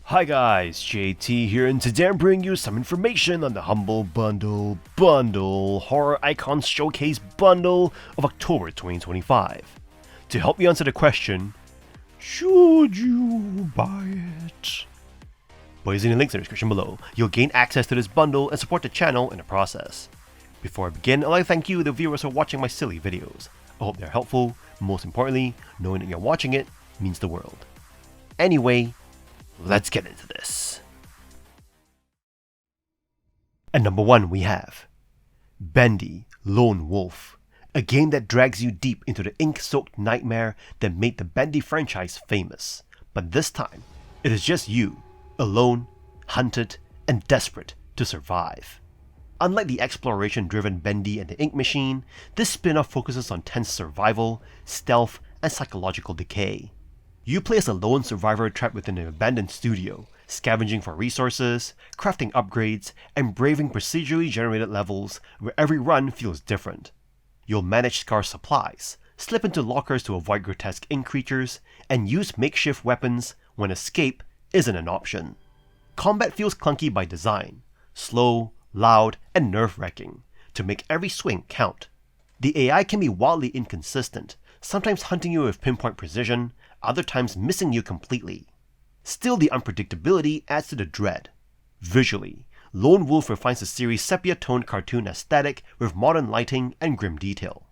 Hi guys, JT here, and today I'm bringing you some information on the Humble Bundle Horror Icons Showcase Bundle of October 2025. To help you answer the question, should you buy it? By using the links in the description below, you'll gain access to this bundle and support the channel in the process. Before I begin, I'd like to thank you, the viewers, for watching my silly videos. I hope they're helpful. Most importantly, knowing that you're watching it means the world. Anyway, let's get into this. At number 1 we have Bendy, Lone Wolf, a game that drags you deep into the ink-soaked nightmare that made the Bendy franchise famous. But this time, it is just you, alone, hunted, and desperate to survive. Unlike the exploration-driven Bendy and the Ink Machine, this spin-off focuses on tense survival, stealth, and psychological decay. You play as a lone survivor trapped within an abandoned studio, scavenging for resources, crafting upgrades, and braving procedurally generated levels where every run feels different. You'll manage scarce supplies, slip into lockers to avoid grotesque ink creatures, and use makeshift weapons when escape isn't an option. Combat feels clunky by design, slow, loud, and nerve-wracking, to make every swing count. The AI can be wildly inconsistent, sometimes hunting you with pinpoint precision, other times missing you completely. Still, the unpredictability adds to the dread. Visually, Lone Wolf refines the series' sepia-toned cartoon aesthetic with modern lighting and grim detail.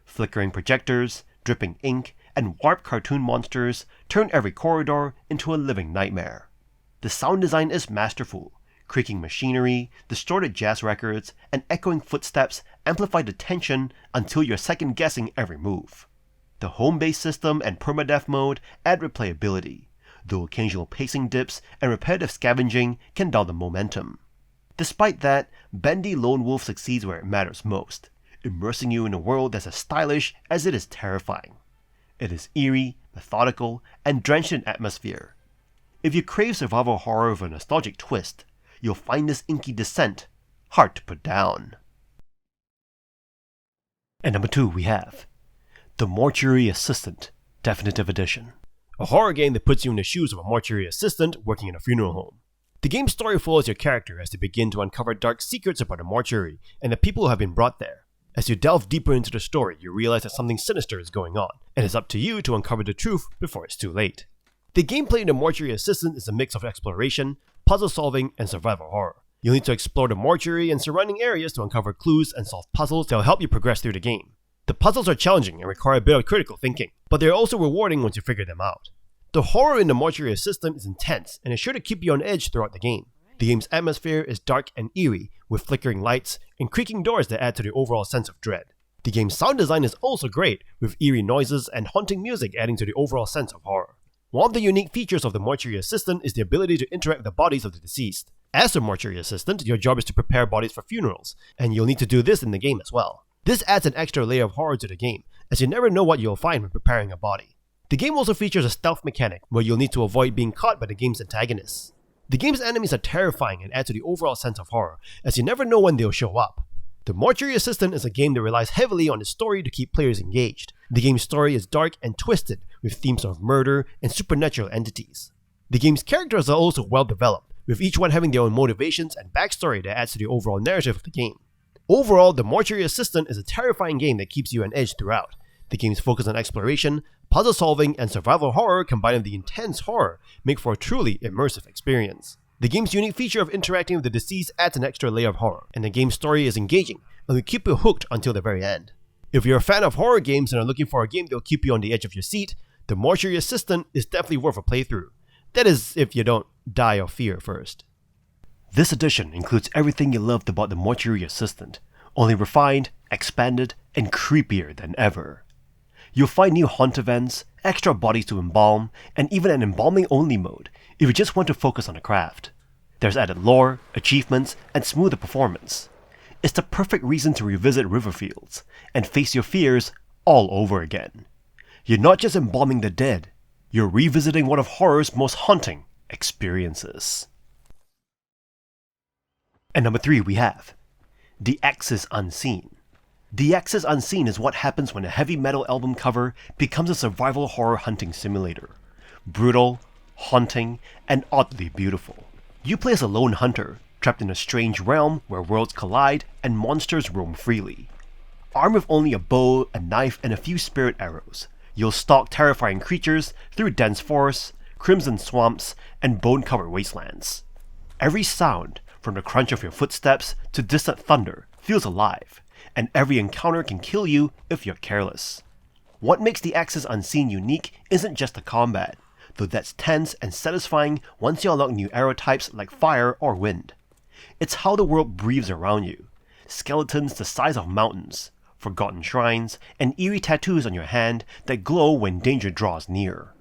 Flickering projectors, dripping ink, and warped cartoon monsters turn every corridor into a living nightmare. The sound design is masterful. Creaking machinery, distorted jazz records, and echoing footsteps amplify the tension until you're second-guessing every move. The home-based system and permadeath mode add replayability, though occasional pacing dips and repetitive scavenging can dull the momentum. Despite that, Bendy Lone Wolf succeeds where it matters most, immersing you in a world that's as stylish as it is terrifying. It is eerie, methodical, and drenched in atmosphere. If you crave survival horror with a nostalgic twist, you'll find this inky descent hard to put down. At number 2 we have The Mortuary Assistant Definitive Edition, a horror game that puts you in the shoes of a mortuary assistant working in a funeral home. The game's story follows your character as they begin to uncover dark secrets about the mortuary and the people who have been brought there. As you delve deeper into the story, you realize that something sinister is going on, and it's up to you to uncover the truth before it's too late. The gameplay in The Mortuary Assistant is a mix of exploration, puzzle solving, and survival horror. You'll need to explore the mortuary and surrounding areas to uncover clues and solve puzzles that will help you progress through the game. The puzzles are challenging and require a bit of critical thinking, but they're also rewarding once you figure them out. The horror in The Mortuary Assistant is intense and is sure to keep you on edge throughout the game. The game's atmosphere is dark and eerie, with flickering lights and creaking doors that add to the overall sense of dread. The game's sound design is also great, with eerie noises and haunting music adding to the overall sense of horror. One of the unique features of the Mortuary Assistant is the ability to interact with the bodies of the deceased. As a Mortuary Assistant, your job is to prepare bodies for funerals, and you'll need to do this in the game as well. This adds an extra layer of horror to the game, as you never know what you'll find when preparing a body. The game also features a stealth mechanic, where you'll need to avoid being caught by the game's antagonists. The game's enemies are terrifying and add to the overall sense of horror, as you never know when they'll show up. The Mortuary Assistant is a game that relies heavily on its story to keep players engaged. The game's story is dark and twisted, with themes of murder and supernatural entities. The game's characters are also well developed, with each one having their own motivations and backstory that adds to the overall narrative of the game. Overall, The Mortuary Assistant is a terrifying game that keeps you on edge throughout. The game's focus on exploration, puzzle solving, and survival horror combined with the intense horror make for a truly immersive experience. The game's unique feature of interacting with the deceased adds an extra layer of horror, and the game's story is engaging and will keep you hooked until the very end. If you're a fan of horror games and are looking for a game that will keep you on the edge of your seat, The Mortuary Assistant is definitely worth a playthrough. That is, if you don't die of fear first. This edition includes everything you loved about The Mortuary Assistant, only refined, expanded, and creepier than ever. You'll find new haunt events, extra bodies to embalm, and even an embalming-only mode if you just want to focus on the craft. There's added lore, achievements, and smoother performance. It's the perfect reason to revisit Riverfields and face your fears all over again. You're not just embalming the dead, you're revisiting one of horror's most haunting experiences. At number 3 we have The Axis Unseen. The Axis Unseen is what happens when a heavy metal album cover becomes a survival horror hunting simulator. Brutal, haunting, and oddly beautiful. You play as a lone hunter, trapped in a strange realm where worlds collide and monsters roam freely. Armed with only a bow, a knife, and a few spirit arrows, you'll stalk terrifying creatures through dense forests, crimson swamps, and bone-covered wastelands. Every sound, from the crunch of your footsteps to distant thunder, feels alive, and every encounter can kill you if you're careless. What makes the Axis Unseen unique isn't just the combat, though that's tense and satisfying once you unlock new arrow types like fire or wind. It's how the world breathes around you. Skeletons the size of mountains, forgotten shrines, and eerie tattoos on your hand that glow when danger draws near.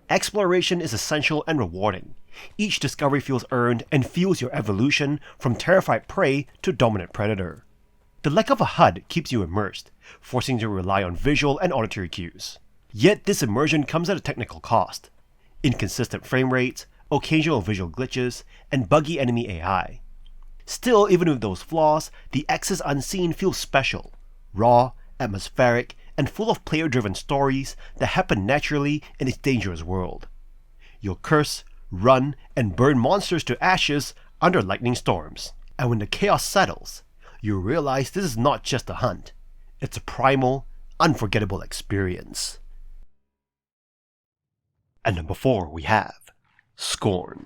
Exploration is essential and rewarding. Each discovery feels earned and fuels your evolution from terrified prey to dominant predator. The lack of a HUD keeps you immersed, forcing you to rely on visual and auditory cues. Yet this immersion comes at a technical cost. Inconsistent frame rates, occasional visual glitches, and buggy enemy AI. Still, even with those flaws, the Axis Unseen feels special, raw, atmospheric, and full of player-driven stories that happen naturally in its dangerous world. You'll curse, run, and burn monsters to ashes under lightning storms. And when the chaos settles, you realize this is not just a hunt. It's a primal, unforgettable experience. And number 4 we have Scorn,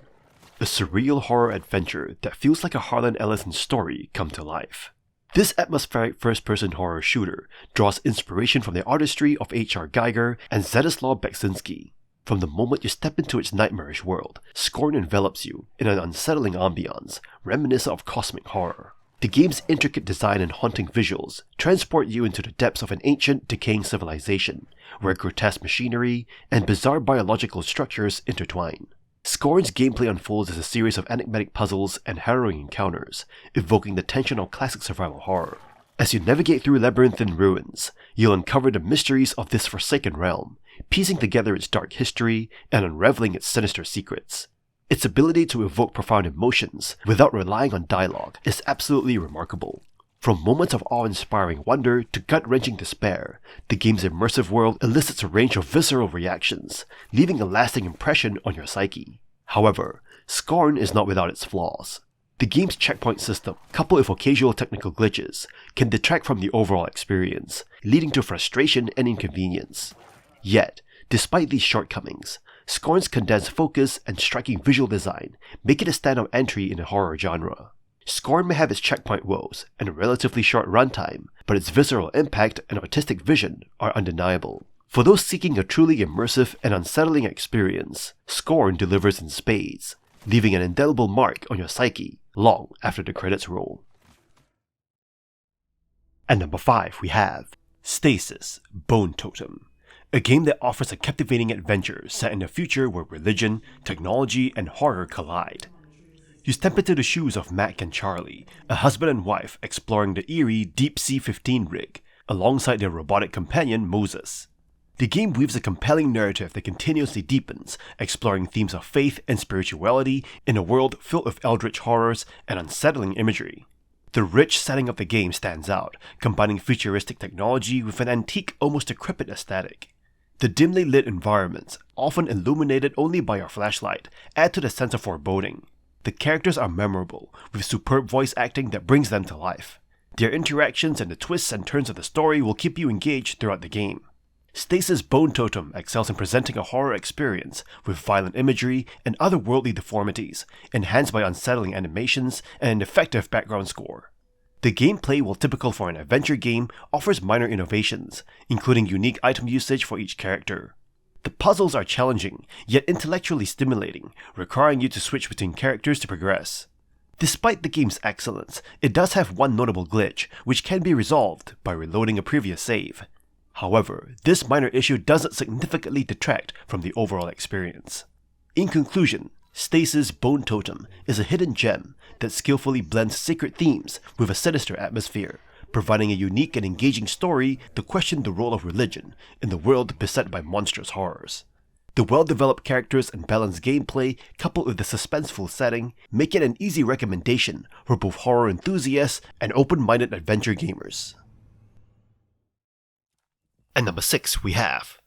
a surreal horror adventure that feels like a Harlan Ellison story come to life. This atmospheric first-person horror shooter draws inspiration from the artistry of H.R. Giger and Zdzisław Beksinski. From the moment you step into its nightmarish world, Scorn envelops you in an unsettling ambiance, reminiscent of cosmic horror. The game's intricate design and haunting visuals transport you into the depths of an ancient, decaying civilization, where grotesque machinery and bizarre biological structures intertwine. Scorn's gameplay unfolds as a series of enigmatic puzzles and harrowing encounters, evoking the tension of classic survival horror. As you navigate through labyrinthine ruins, you'll uncover the mysteries of this forsaken realm, piecing together its dark history and unraveling its sinister secrets. Its ability to evoke profound emotions without relying on dialogue is absolutely remarkable. From moments of awe-inspiring wonder to gut-wrenching despair, the game's immersive world elicits a range of visceral reactions, leaving a lasting impression on your psyche. However, Scorn is not without its flaws. The game's checkpoint system, coupled with occasional technical glitches, can detract from the overall experience, leading to frustration and inconvenience. Yet, despite these shortcomings, Scorn's condensed focus and striking visual design make it a standout entry in the horror genre. Scorn may have its checkpoint woes and a relatively short runtime, but its visceral impact and artistic vision are undeniable. For those seeking a truly immersive and unsettling experience, Scorn delivers in spades, leaving an indelible mark on your psyche long after the credits roll. And number 5 we have STASIS Bone Totem, a game that offers a captivating adventure set in a future where religion, technology, and horror collide. You step into the shoes of Mac and Charlie, a husband and wife exploring the eerie Deep Sea 15 rig, alongside their robotic companion Moses. The game weaves a compelling narrative that continuously deepens, exploring themes of faith and spirituality in a world filled with eldritch horrors and unsettling imagery. The rich setting of the game stands out, combining futuristic technology with an antique, almost decrepit aesthetic. The dimly lit environments, often illuminated only by your flashlight, add to the sense of foreboding. The characters are memorable, with superb voice acting that brings them to life. Their interactions and the twists and turns of the story will keep you engaged throughout the game. STASIS Bone Totem excels in presenting a horror experience with violent imagery and otherworldly deformities, enhanced by unsettling animations and an effective background score. The gameplay, while typical for an adventure game, offers minor innovations, including unique item usage for each character. The puzzles are challenging, yet intellectually stimulating, requiring you to switch between characters to progress. Despite the game's excellence, it does have one notable glitch, which can be resolved by reloading a previous save. However, this minor issue doesn't significantly detract from the overall experience. In conclusion, STASIS Bone Totem is a hidden gem that skillfully blends sacred themes with a sinister atmosphere, providing a unique and engaging story to question the role of religion in the world beset by monstrous horrors. The well-developed characters and balanced gameplay, coupled with the suspenseful setting, make it an easy recommendation for both horror enthusiasts and open-minded adventure gamers. And number 6 we have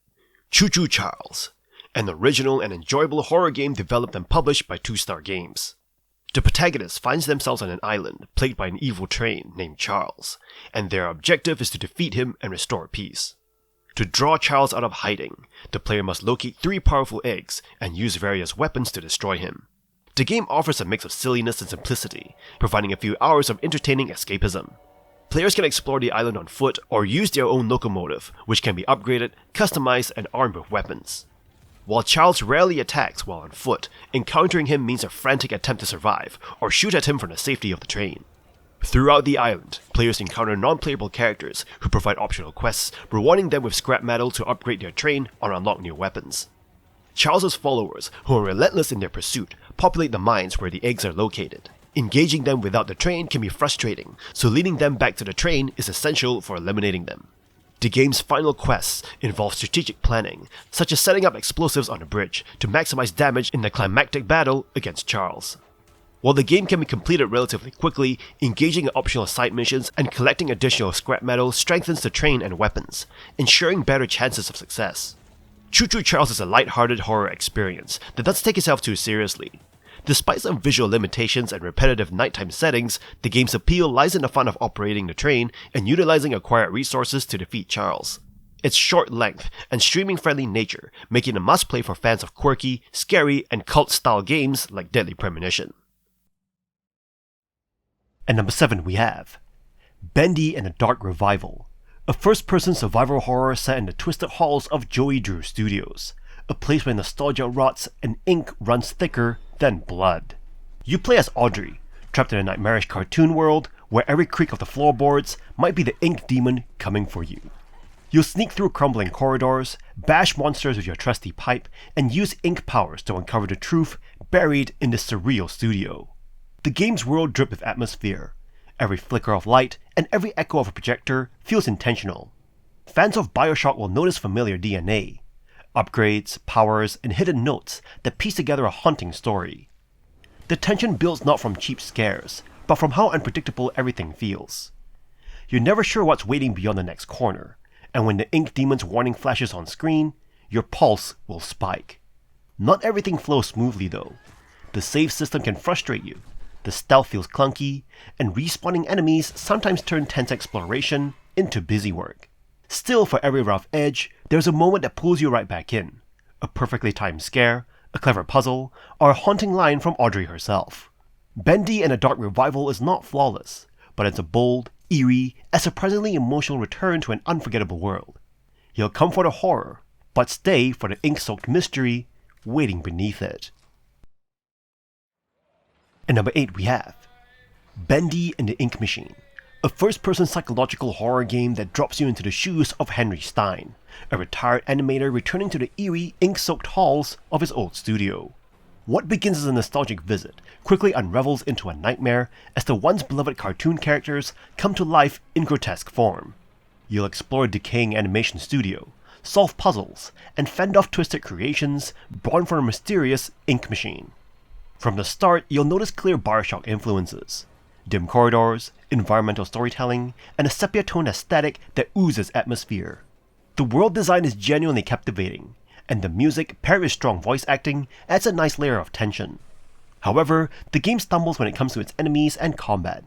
Choo-Choo Charles, an original and enjoyable horror game developed and published by 2-Star Games. The protagonists find themselves on an island plagued by an evil train named Charles, and their objective is to defeat him and restore peace. To draw Charles out of hiding, the player must locate 3 powerful eggs and use various weapons to destroy him. The game offers a mix of silliness and simplicity, providing a few hours of entertaining escapism. Players can explore the island on foot or use their own locomotive, which can be upgraded, customized, and armed with weapons. While Charles rarely attacks while on foot, encountering him means a frantic attempt to survive, or shoot at him from the safety of the train. Throughout the island, players encounter non-playable characters who provide optional quests, rewarding them with scrap metal to upgrade their train or unlock new weapons. Charles's followers, who are relentless in their pursuit, populate the mines where the eggs are located. Engaging them without the train can be frustrating, so leading them back to the train is essential for eliminating them. The game's final quests involve strategic planning, such as setting up explosives on a bridge to maximize damage in the climactic battle against Charles. While the game can be completed relatively quickly, engaging in optional side missions and collecting additional scrap metal strengthens the train and weapons, ensuring better chances of success. Choo-Choo Charles is a light-hearted horror experience that doesn't take itself too seriously. Despite some visual limitations and repetitive nighttime settings, the game's appeal lies in the fun of operating the train and utilizing acquired resources to defeat Charles. Its short length and streaming-friendly nature make it a must-play for fans of quirky, scary, and cult-style games like Deadly Premonition. At number 7 we have Bendy and the Dark Revival, a first-person survival horror set in the twisted halls of Joey Drew Studios, a place where nostalgia rots and ink runs thicker than blood. You play as Audrey, trapped in a nightmarish cartoon world where every creak of the floorboards might be the ink demon coming for you. You'll sneak through crumbling corridors, bash monsters with your trusty pipe, and use ink powers to uncover the truth buried in this surreal studio. The game's world dripped with atmosphere. Every flicker of light and every echo of a projector feels intentional. Fans of BioShock will notice familiar DNA, upgrades, powers, and hidden notes that piece together a haunting story. The tension builds not from cheap scares, but from how unpredictable everything feels. You're never sure what's waiting beyond the next corner, and when the ink demon's warning flashes on screen, your pulse will spike. Not everything flows smoothly though. The save system can frustrate you, the stealth feels clunky, and respawning enemies sometimes turn tense exploration into busy work. Still, for every rough edge, there's a moment that pulls you right back in. A perfectly timed scare, a clever puzzle, or a haunting line from Audrey herself. Bendy and the Dark Revival is not flawless, but it's a bold, eerie, and surprisingly emotional return to an unforgettable world. You'll come for the horror, but stay for the ink-soaked mystery waiting beneath it. At number 8 we have Bendy and the Ink Machine, a first-person psychological horror game that drops you into the shoes of Henry Stein, a retired animator returning to the eerie, ink-soaked halls of his old studio. What begins as a nostalgic visit quickly unravels into a nightmare as the once-beloved cartoon characters come to life in grotesque form. You'll explore a decaying animation studio, solve puzzles, and fend off twisted creations born from a mysterious ink machine. From the start, you'll notice clear BioShock influences. Dim corridors, environmental storytelling, and a sepia-tone aesthetic that oozes atmosphere. The world design is genuinely captivating, and the music, paired with strong voice acting, adds a nice layer of tension. However, the game stumbles when it comes to its enemies and combat.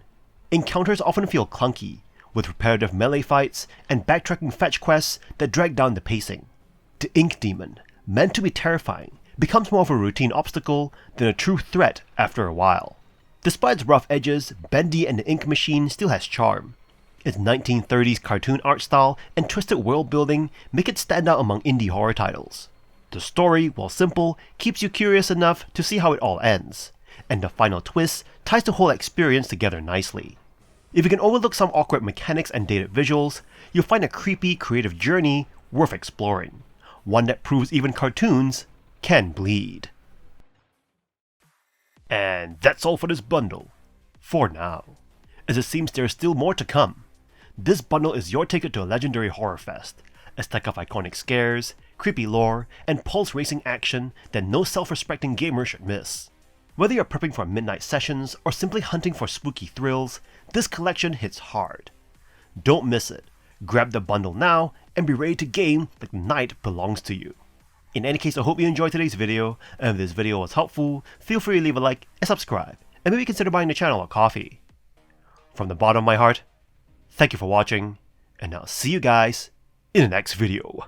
Encounters often feel clunky, with repetitive melee fights and backtracking fetch quests that drag down the pacing. The Ink Demon, meant to be terrifying, becomes more of a routine obstacle than a true threat after a while. Despite its rough edges, Bendy and the Ink Machine still has charm. Its 1930s cartoon art style and twisted world building make it stand out among indie horror titles. The story, while simple, keeps you curious enough to see how it all ends, and the final twist ties the whole experience together nicely. If you can overlook some awkward mechanics and dated visuals, you'll find a creepy, creative journey worth exploring. One that proves even cartoons can bleed. And that's all for this bundle. For now. As it seems there is still more to come. This bundle is your ticket to a legendary horror fest, a stack of iconic scares, creepy lore, and pulse-racing action that no self-respecting gamer should miss. Whether you're prepping for midnight sessions or simply hunting for spooky thrills, this collection hits hard. Don't miss it. Grab the bundle now and be ready to game like the night belongs to you. In any case, I hope you enjoyed today's video, and if this video was helpful, feel free to leave a like and subscribe, and maybe consider buying the channel a coffee. From the bottom of my heart, thank you for watching, and I'll see you guys in the next video.